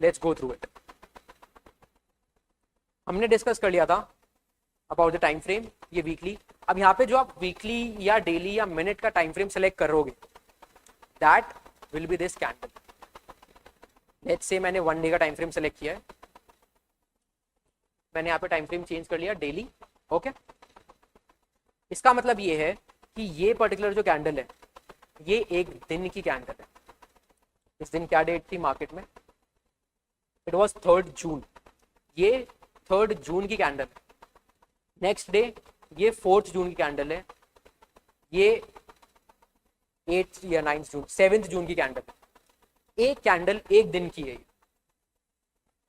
Let's go through it. हमने discuss कर लिया था अबाउट द टाइम फ्रेम, ये वीकली। अब यहाँ पे जो आप वीकली या डेली या मिनट का टाइम फ्रेम सेलेक्ट करोगे, that will be this candle. Let's say मैंने 1 डे का टाइम फ्रेम सेलेक्ट किया है, मैंने यहाँ पे टाइम फ्रेम चेंज कर लिया डेली। ओके, इसका मतलब ये है कि ये पर्टिकुलर जो कैंडल है ये एक दिन की कैंडल है। इस दिन क्या डेट थी मार्केट में? इट वॉज 3 जून। ये 3 जून की कैंडल है। नेक्स्ट डे ये 4 जून की कैंडल है। ये 8 या 9 जून, 7 जून की कैंडल है। एक कैंडल एक दिन की है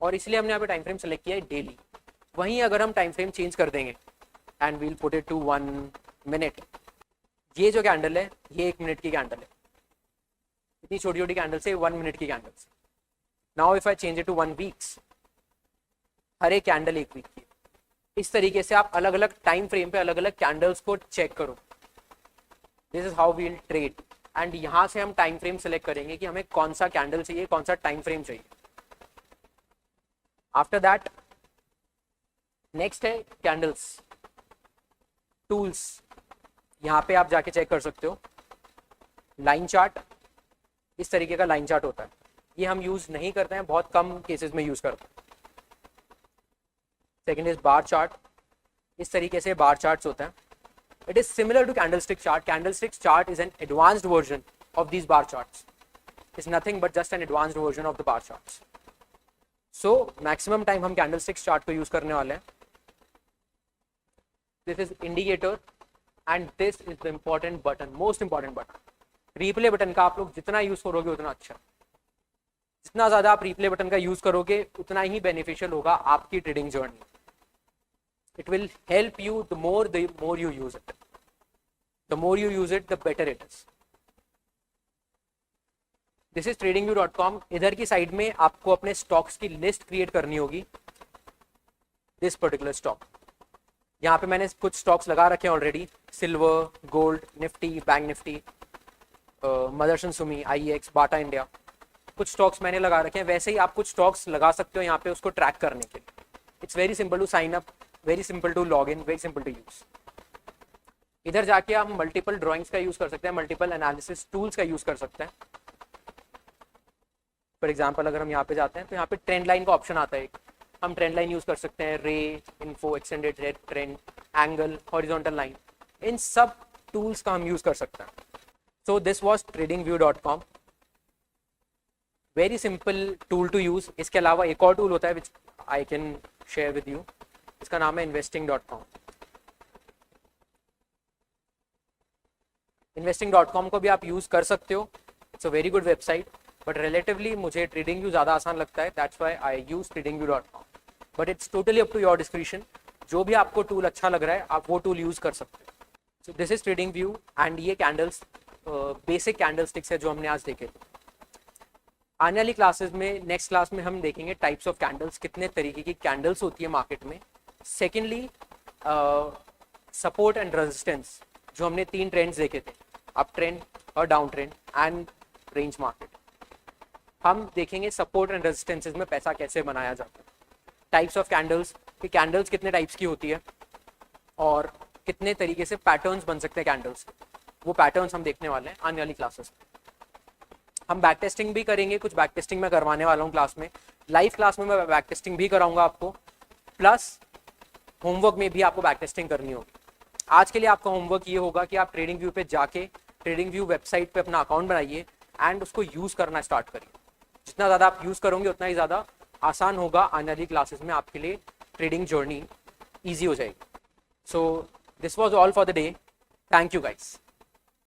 और इसलिए हमने यहाँ पे टाइम फ्रेम सेलेक्ट किया है डेली। वहीं अगर हम टाइम फ्रेम चेंज कर देंगे and we'll put it to 1 minute, ये जो कैंडल है ये 1 मिनट की कैंडल है। इतनी छोटी छोटी कैंडल से 1 मिनट की कैंडल से। Now if I change it to 1 weeks, हर एक कैंडल 1 वीक की। इस तरीके से आप अलग अलग टाइम फ्रेम पे अलग अलग कैंडल्स को चेक करो। This is how we will trade. And यहां से हम टाइम फ्रेम सेलेक्ट करेंगे कि हमें कौन सा कैंडल चाहिए, कौन सा टाइम फ्रेम चाहिए। आफ्टर दैट नेक्स्ट है कैंडल्स टूल्स। यहां पे आप जाके चेक कर सकते हो। लाइन चार्ट, इस तरीके का लाइन चार्ट होता है। ये हम यूज नहीं करते हैं, बहुत कम केसेस में यूज करते हैं। Second is bar chart. इस तरीके से बार चार्ट्स होता है। It is similar to candlestick chart. Candlestick chart is an advanced version of these bar charts. Is nothing but just an advanced version of the bar charts. So maximum time हम candlestick chart को use करने वाले हैं। This is indicator and this is the important button, most important button. Replay button का आप लोग जितना use करोगे उतना अच्छा। जितना ज्यादा आप रिप्ले बटन का यूज करोगे उतना ही बेनिफिशियल होगा आपकी trading journey. It will help you the more you use it. The more you use it, the better it is. This is tradingview.com. इधर की साइड में आपको अपने स्टॉक्स की लिस्ट क्रिएट करनी होगी। दिस पर्टिकुलर स्टॉक, यहाँ पे मैंने कुछ स्टॉक्स लगा रखे हैं already. Silver, gold, Nifty, bank Nifty, Motherson Sumi, IEX, Bata India. कुछ स्टॉक्स मैंने लगा रखे हैं। वैसे ही आप कुछ स्टॉक्स लगा सकते हो यहाँ पे उसको ट्रैक करने के लिए। It's very simple to sign up, very simple to log in, very simple to use. इधर जाके हम मल्टीपल ड्राइंग्स का यूज कर सकते हैं, मल्टीपल एनालिसिस टूल्स का यूज कर सकते हैं। फॉर एग्जांपल अगर हम यहाँ पे जाते हैं तो यहाँ पे ट्रेंड लाइन का ऑप्शन आता है एक। हम ट्रेंड लाइन यूज कर सकते हैं, ray, info, extended trend, angle, horizontal line, इन सब टूल्स का हम यूज कर सकते हैं। So this was tradingview.com। Very simple tool to use. इसके अलावा एक और टूल होता है which I can share with you. इसका नाम है investing.com। investing.com को भी आप यूज कर सकते हो। It's a very good website, but relatively मुझे ट्रेडिंग व्यू ज्यादा आसान लगता है। That's why I use tradingview.com। But it's totally up to your description. जो भी आपको टूल अच्छा लग रहा है आप वो टूल यूज कर सकते हो। So this is trading view and ये कैंडल्स बेसिक कैंडल स्टिक्स है जो हमने आज देखे। आने वाली क्लासेस में, नेक्स्ट क्लास में हम देखेंगे टाइप्स ऑफ कैंडल्स, कितने तरीके की कैंडल्स होती है मार्केट में। सेकेंडली सपोर्ट एंड रेजिस्टेंस, जो हमने 3 ट्रेंड्स देखे थे, अप ट्रेंड और down trend and range market. हम देखेंगे सपोर्ट एंड रेजिस्टेंसेस में पैसा कैसे बनाया जाता है। टाइप्स ऑफ कैंडल्स, कि कैंडल्स कितने टाइप्स की होती है और कितने तरीके से पैटर्न्स बन सकते हैं कैंडल्स के। वो पैटर्न्स हम देखने वाले हैं आने वाली क्लासेस में। हम बैक टेस्टिंग भी करेंगे, कुछ बैक टेस्टिंग मैं करवाने वाला हूँ क्लास में। लाइव क्लास में मैं बैक टेस्टिंग भी कराऊंगा आपको, प्लस होमवर्क में भी आपको बैक टेस्टिंग करनी होगी। आज के लिए आपका होमवर्क ये होगा कि आप ट्रेडिंग व्यू पे जाके ट्रेडिंग व्यू वेबसाइट पे अपना अकाउंट बनाइए एंड उसको यूज करना स्टार्ट करिए। जितना ज़्यादा आप यूज करोगे उतना ही ज़्यादा आसान होगा आने वाली क्लासेस में आपके लिए ट्रेडिंग जर्नी ईजी हो जाएगी। सो this was all for the day. Thank you guys.